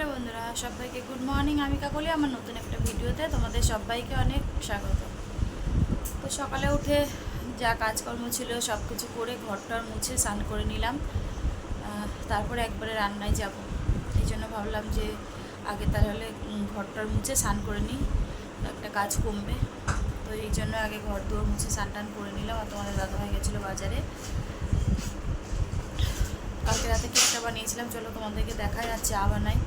Hello বন্ধুরা, সবাইকে good morning. আমি কাকলি, আমার নতুন একটা ভিডিওতে তোমাদের সবাইকে অনেক স্বাগত। তো সকালে উঠে যা কাজকর্ম ছিল সব কিছু করে ঘরটার মুছে স্নান করে নিলাম। তারপরে একবারে রান্নায় যাব। এই জন্য ভাবলাম যে আগে তাহলে ঘরটার মুছে স্নান করে নিই, একটা কাজ কমবে। তো এই জন্য আগে ঘর দুয়ার মুছে স্নান টান করে নিলাম। আর তোমাদের দাদাভাই গেছিলো বাজারে। কালকে রাতে কেকটা বানিয়েছিলাম, চলো তোমাদেরকে দেখা যাচ্ছে চা বানাই।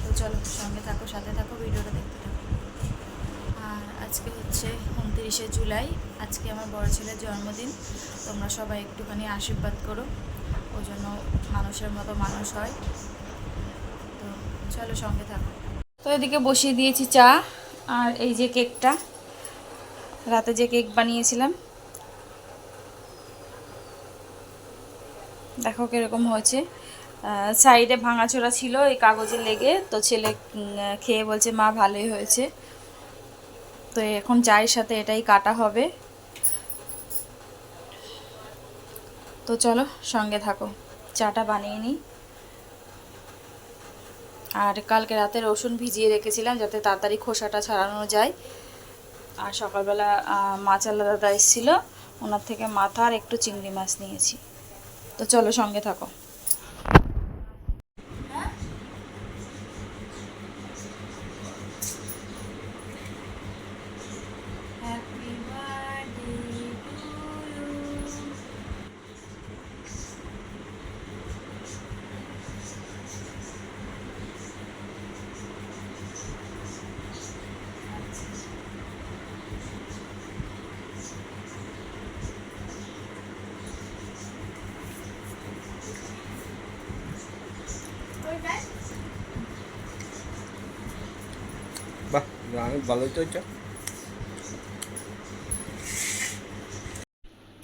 তো চলো সঙ্গে থাকো, সাথে থাকো, ভিডিওটা দেখতে থাকো। আর আজকে হচ্ছে 29শে জুলাই, আজকে আমার বড় ছেলের জন্মদিন। তোমরা সবাই একটুখানি আশীর্বাদ করো, ওই জন্য মানুষের মতো মানুষ হয়। তো চলো সঙ্গে থাকো। তো এদিকে বসিয়ে দিয়েছি চা, আর এই যে কেকটা, রাতে যে কেক বানিয়েছিলাম দেখো কীরকম হয়েছে। সাইডে ভাঙাচোরা ছিল এই কাগজে লেগে, তো ছেলে খেয়ে বলছে মা ভালোই হয়েছে। তো এখন চায়ের সাথে এটাই কাটা হবে। তো চলো সঙ্গে থাকো, চাটা বানিয়ে নিই। আর কালকে রাতে রসুন ভিজিয়ে রেখেছিলাম যাতে তাড়াতাড়ি খোসাটা ছাড়ানো যায়। আর সকালবেলা মাছালা দাদা এসেছিলো, ওনার থেকে মাথা আর একটু চিংড়ি মাছ নিয়েছি। তো চলো সঙ্গে থাকো। বাহ, ভালোই তো এটা।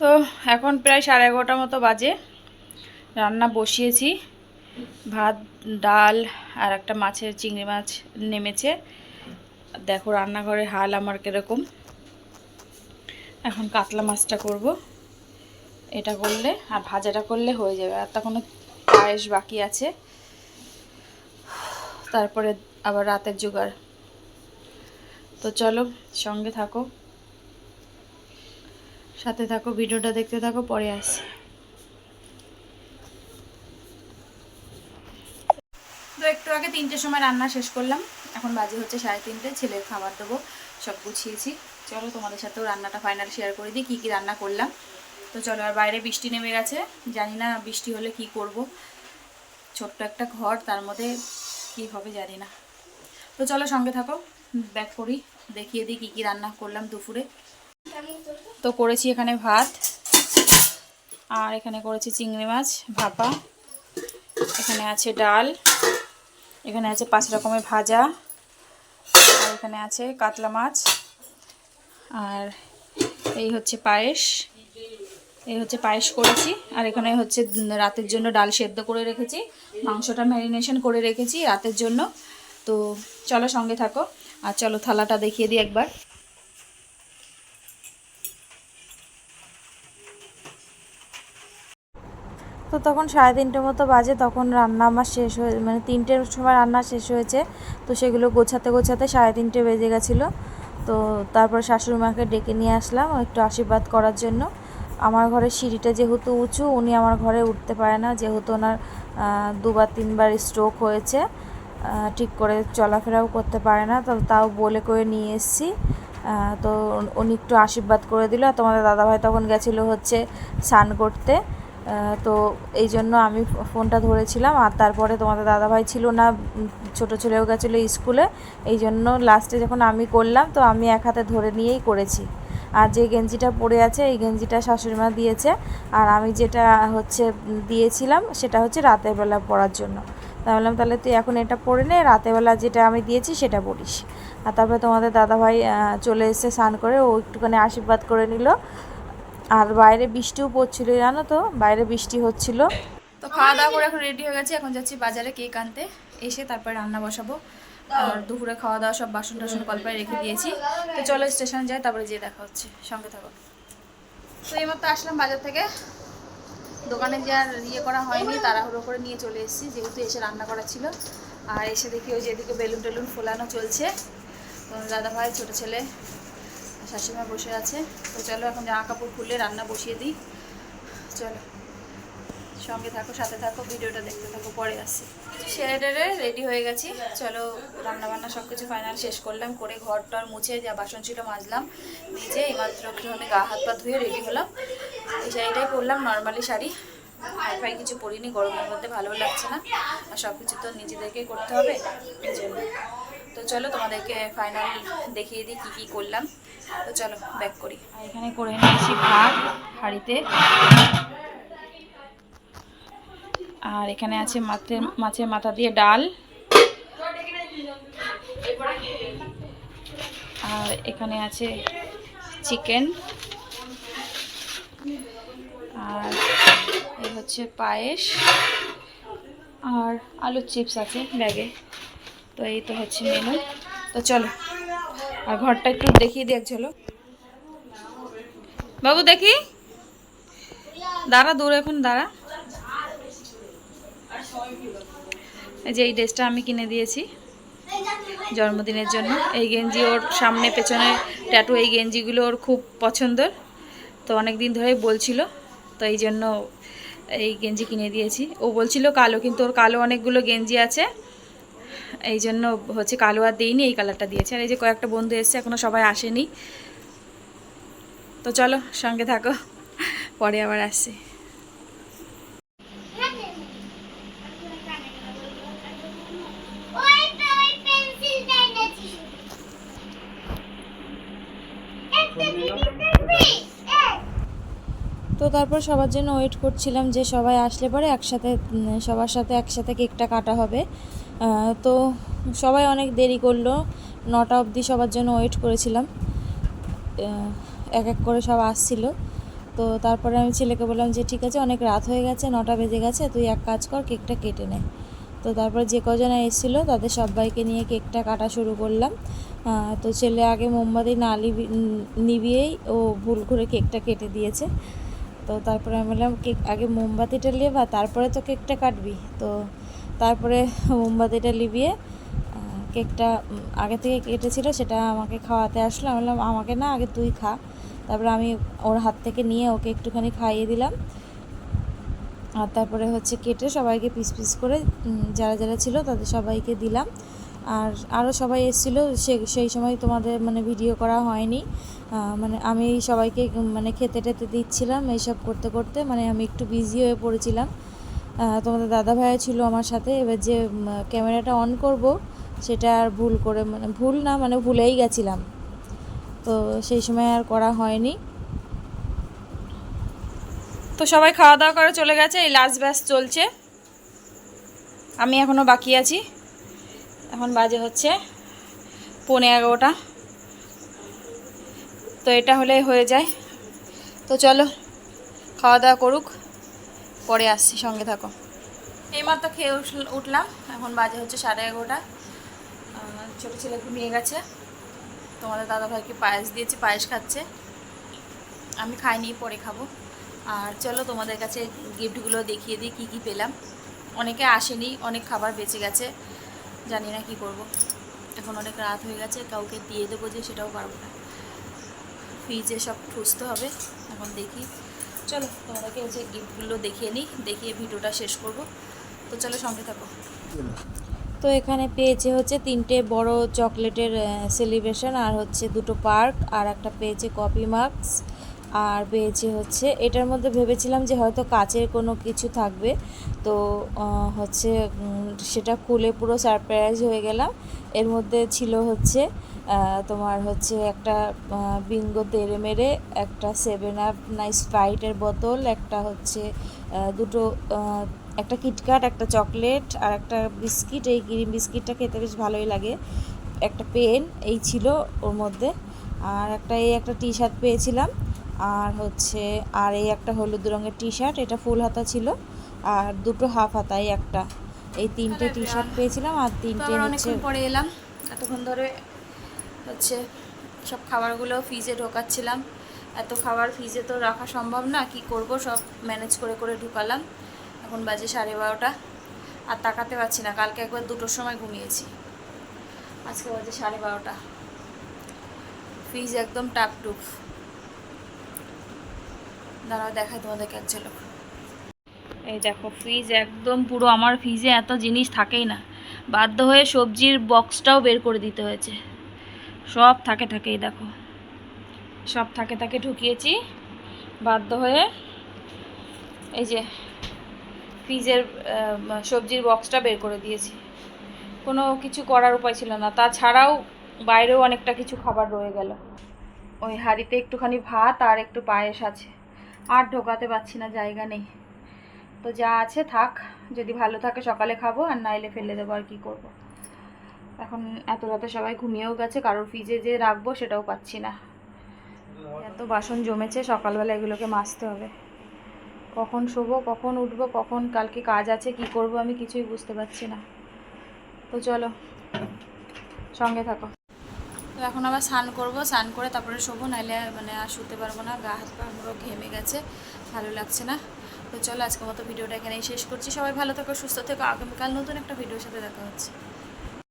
তো এখন প্রায় 11:30 মতো বাজে, রান্না বসিয়েছি। ভাত, ডাল আর একটা মাছের চিংড়ি মাছ নেমেছে। দেখো রান্নাঘরের হাল আমার কীরকম। এখন কাতলা মাছটা করব, এটা করলে আর ভাজাটা করলে হয়ে যাবে। আর তখনও পায়েস বাকি আছে, তারপরে আবার রাতের জোগাড়। তো চলো সঙ্গে থাকো, সাথে থাকো, ভিডিওটা দেখতে থাকো, পরে আসি। তো একটু আগে 3টের সময় রান্না শেষ করলাম, এখন বাজে হচ্ছে 3:30। ছেলের খাবার দেবো, সব গুছিয়েছি। চলো তোমাদের সাথেও রান্নাটা ফাইনাল শেয়ার করে দিই, কী কী রান্না করলাম। তো চলো, আর বাইরে বৃষ্টি নেমে গেছে, জানি না বৃষ্টি হলে কি করব। ছোট্ট একটা ঘর, তার মধ্যে কি হবে জানি না। তো চলো সঙ্গে থাকো, ব্যাক করি, দেখিয়ে দিই কী কী রান্না করলাম দুপুরে। তো করেছি এখানে ভাত, আর এখানে করেছি চিংড়ি মাছ ভাপা, এখানে আছে ডাল, এখানে আছে 5 রকমের ভাজা, আর এখানে আছে কাতলা মাছ, আর এই হচ্ছে পায়েস। এই হচ্ছে পায়েস করেছি। আর এখানে হচ্ছে রাতের জন্য ডাল সেদ্ধ করে রেখেছি, মাংসটা ম্যারিনেশন করে রেখেছি রাতের জন্য। তো চলো সঙ্গে থাকো, আর চলো থালাটা দেখিয়ে দিই একবার। তো তখন 3:30 মতো বাজে, তখন রান্না আমার শেষ হয়ে, মানে 3টের সময় রান্না শেষ হয়েছে। তো সেগুলো গোছাতে গোছাতে 3:30 বেজে গেছিলো। তো তারপর শাশুড়ি মাকে ডেকে নিয়ে আসলাম একটু আশীর্বাদ করার জন্য। আমার ঘরের সিঁড়িটা যেহেতু উঁচু, উনি আমার ঘরে উঠতে পারে না, যেহেতু ওনার 2-3বার স্ট্রোক হয়েছে, ঠিক করে চলাফেরাও করতে পারে না। তো তাও বলে করে নিয়ে এসেছি। তো উনি একটু আশীর্বাদ করে দিল। আর তোমাদের দাদাভাই তখন গেছিলো হচ্ছে স্নান করতে। তো এই জন্য আমি ফোনটা ধরেছিলাম। আর তারপরে তোমাদের দাদাভাই ছিল না, ছোটো ছেলেও গেছিলো স্কুলে। এই জন্য লাস্টে যখন আমি করলাম, তো আমি এক হাতে ধরে নিয়েই করেছি। আর যে গেঞ্জিটা পরে আছে, এই গেঞ্জিটা শাশুড়িমা দিয়েছে। আর আমি যেটা হচ্ছে দিয়েছিলাম, সেটা হচ্ছে রাতের বেলা পরার জন্য। তাই বললাম তাহলে তুই এখন এটা পরে নে, রাতেরবেলা যেটা আমি দিয়েছি সেটা পরিস। আর তারপরে তোমাদের দাদাভাই চলে এসে স্নান করে ও একটুখানি আশীর্বাদ করে নিল। আর বাইরে বৃষ্টিও পড়ছিল, জানো তো, বাইরে বৃষ্টি হচ্ছিল। তো খাওয়া দাওয়া করে এখন রেডি হয়ে গেছি, এখন যাচ্ছি বাজারে কেক আনতে, এসে তারপরে রান্না বসাবো। আর দুপুরে খাওয়া দাওয়া সব বাসন টাসন কলপায় রেখে দিয়েছি। তো চলো স্টেশনে যাই, তারপরে যেয়ে দেখা হচ্ছে, সঙ্গে থাকো। তো এইমাত্র আসলাম বাজার থেকে, দোকানে যে আর করা হয়নি, তাড়াহুড়ো করে নিয়ে চলে এসেছি, যেহেতু এসে রান্না করা ছিল। আর এসে দেখি ওই যে এদিকে বেলুন টেলুন ফোলানো চলছে। তো দাদাভাই, ছোটো ছেলে, শাশুড়িমা বসে আছে। তো চলো এখন জামা কাপড় খুলে রান্না বসিয়ে দিই। চলো সঙ্গে থাকো, সাথে থাকো, ভিডিওটা দেখতে থাকো, পরে আসি। সেরে রেডি হয়ে গেছি। চলো রান্নাবান্না সব কিছু ফাইনাল শেষ করলাম, করে ঘর টর মুছে যা বাসন ছিল মাজলাম, নিজে এইমাত্র একটুখানি গা হাত পা ধুয়ে রেডি হলাম। এই শাড়িটাই পরলাম, নর্মালি শাড়ি, হাইফাই কিছু পরিনি, গরমের মধ্যে ভালো লাগছে না, আর সব কিছু তো নিজেদেরকেই করতে হবে এই জন্য। তো চলো তোমাদেরকে ফাইনাল দেখিয়ে দিই কী কী করলাম। তো চলো ব্যাক করি। আর এখানে করে নিয়েছি ভাত হাঁড়িতে, আর এখানে আছে মাছের মাথা দিয়ে ডাল, আর এখানে আছে চিকেন, আর এই হচ্ছে পায়েস, আর আলুর চিপস আছে ব্যাগে। তো এই তো হচ্ছে মেনু। তো চলো, আর ঘরটা একটু দেখিয়ে দিই এক ঝলক। বাবু দেখি, দাঁড়া, দূরে এখন দাঁড়া। এই যে এই ড্রেসটা আমি কিনে দিয়েছি জন্মদিনের জন্য। এই গেঞ্জি ওর সামনে পেছনে ট্যাটু, এই গেঞ্জিগুলো ওর খুব পছন্দের, তো অনেক দিন ধরেই বলছিল, তো এই জন্য এই গেঞ্জি কিনে দিয়েছি। ও বলছিল কালো, কিন্তু ওর কালো অনেকগুলো গেঞ্জি আছে, এই জন্য হচ্ছে কালো আর দিইনি, এই কালারটা দিয়েছে। আর এই যে কয়েকটা বন্ধু এসছে, এখনও সবাই আসেনি। তো চলো সঙ্গে থাকো, পরে আবার আসছি। তো তারপর সবার জন্য ওয়েট করছিলাম যে সবাই আসলে পরে একসাথে সবার সাথে একসাথে কেকটা কাটা হবে। তো সবাই অনেক দেরি করলো, 9টা অবধি সবার জন্য ওয়েট করেছিলাম, এক এক করে সব আসছিল। তো তারপরে আমি ছেলেকে বললাম যে ঠিক আছে, অনেক রাত হয়ে গেছে, 9টা বেজে গেছে, তুই এক কাজ কর, কেকটা কেটে নে। তো তারপরে যে কজন এসেছিলো তাদের সবাইকে নিয়ে কেকটা কাটা শুরু করলাম। তো ছেলে আগে মোমবাতি না নিভিয়েই ও ভুল করে কেকটা কেটে দিয়েছে। তো তারপরে আমি বললাম কেক আগে মোমবাতিটা লিবা, তারপরে তো কেকটা কাটবি। তো তারপরে মোমবাতিটা লিবিয়ে কেকটা আগে থেকে কেটেছিল, সেটা আমাকে খাওয়াতে আসলো। আমি বললাম আমাকে না, আগে তুই খা। তারপরে আমি ওর হাত থেকে নিয়ে ওকে একটুখানি খাইয়ে দিলাম, আর তারপরে হচ্ছে কেটে সবাইকে পিস পিস করে যারা যারা ছিল তাদের সবাইকে দিলাম। আর আরও সবাই এসেছিলো, সেই সময় তোমাদের মানে ভিডিও করা হয়নি। মানে আমি সবাইকে মানে খেতে টেতে দিচ্ছিলাম, এইসব করতে করতে মানে আমি একটু বিজি হয়ে পড়েছিলাম। তোমাদের দাদা ভাই ছিল আমার সাথে, এবার যে ক্যামেরাটা অন করব সেটা আর ভুল করে, মানে ভুল না, মানে ভুলেই গেছিলাম, তো সেই সময় আর করা হয়নি। তো সবাই খাওয়া দাওয়া করে চলে গেছে, এই লাস্ট ব্যাচ চলছে, আমি এখনও বাকি আছি। এখন বাজে হচ্ছে 11:15। তো এটা হলে হয়ে যায়। তো চলো খাওয়া দাওয়া করুক, পরে আসছি, সঙ্গে থাকো। এইমাত্র খেয়ে উঠলাম, এখন বাজে হচ্ছে 11:30। ছোটো ছেলে ঘুমিয়ে গেছে, তোমাদের দাদাভাইকে পায়েস দিয়েছি, পায়েস খাচ্ছে, আমি খাইনি, পরে খাবো। আর চলো তোমাদের কাছে গিফটগুলো দেখিয়ে দিই কী কী পেলাম। অনেকে আসেনি, অনেক খাবার বেঁচে গেছে, জানি না কি করব। এখন অনেক রাত হয়ে গেছে, কাউকে দিয়ে দেবো যে সেটাও পারবো না, ফ্রিজে সব খুঁজতে হবে। এখন দেখি, চলো তোমাদেরকে হচ্ছে গিফটগুলো দেখিয়ে নিই, দেখিয়ে ভিডিওটা শেষ করব। তো চলো সঙ্গে থাকো। তো এখানে পেয়েছে হচ্ছে 3টে বড় চকলেটের সেলিব্রেশন, আর হচ্ছে 2টো পার্ক, আর একটা পেয়েছে কপি মার্কস, আর পেয়েছে হচ্ছে এটার মধ্যে ভেবেছিলাম যে হয়তো কাচের কোনো কিছু থাকবে, তো হচ্ছে সেটা খুলে পুরো সারপ্রাইজ হয়ে গেলাম। এর মধ্যে ছিল হচ্ছে তোমার হচ্ছে একটা বিঙ্গো তেড়ে মেরে, একটা 7 আপ না স্প্রাইটের বোতল, একটা হচ্ছে দুটো একটা কিটক্যাট, একটা চকলেট, আর একটা বিস্কিট। এই ক্রিম বিস্কিটটা খেতে বেশ ভালোই লাগে। একটা পেন, এই ছিল ওর মধ্যে। আর একটা টি শার্ট পেয়েছিলাম, আর হচ্ছে আর এই একটা হলুদ রঙের টি শার্ট, এটা ফুল হাতা ছিল, আর 2টো হাফ হাতায় একটা। এই 3টে টি শার্ট পেয়েছিলাম, আর 3টে হচ্ছে। অনেকক্ষণ পরে এলাম, এতক্ষণ ধরে হচ্ছে সব খাবারগুলো ফ্রিজে ঢোকাচ্ছিলাম। এত খাবার ফ্রিজে তো রাখা সম্ভব না, কি করব, সব ম্যানেজ করে করে ঢুকালাম। এখন বাজে 12:30। আর তাকাতে পারছি না। কালকে একবার 2টোর সময় ঘুমিয়েছি, আজকে বাজে 12:30। ফ্রিজ একদম টাপটুপ। দাঁড়াও দেখাই তোমাদেরকে এক ঝলক। এই দেখো ফ্রিজ একদম পুরো, আমার ফ্রিজে এত জিনিস থাকেই না, বাধ্য হয়ে সবজির বক্সটাও বের করে দিতে হয়েছে। সব থাকেই দেখো, সব থাকে ঢুকিয়েছি বাধ্য হয়ে। এই যে ফ্রিজের সবজির বক্সটা বের করে দিয়েছি, কোনো কিছু করার উপায় ছিল না। তাছাড়াও বাইরেও অনেকটা কিছু খাবার রয়ে গেল। ওই হাঁড়িতে একটুখানি ভাত আর একটু পায়েস আছে, আর ঢোকাতে পারছি না, জায়গা নেই। তো যা আছে থাক, যদি ভালো থাকে সকালে খাবো, আর নাইলে ফেলে দেবো, আর কি করব। এখন এত রাতে সবাই ঘুমিয়েও গেছে, কারোর ফ্রিজে যে রাখবো সেটাও পাচ্ছি না। এত বাসন জমেছে, সকালবেলা এগুলোকে মাজতে হবে। কখন শোবো, কখন উঠবো, কখন কালকে কাজ আছে, কি করব আমি কিছুই বুঝতে পারছি না। তো চলো সঙ্গে থাকো। তো এখন আবার স্নান করবো, স্নান করে তারপরে শোবো, নাহলে মানে আর শুতে পারবো না। গা হাত পা পুরো ঘেমে গেছে, ভালো লাগছে না। তো চলো আজকের মতো ভিডিওটা এখানেই শেষ করছি। সবাই ভালো থেকো, সুস্থ থেকো। আগামীকাল নতুন একটা ভিডিওর সাথে দেখা হচ্ছে।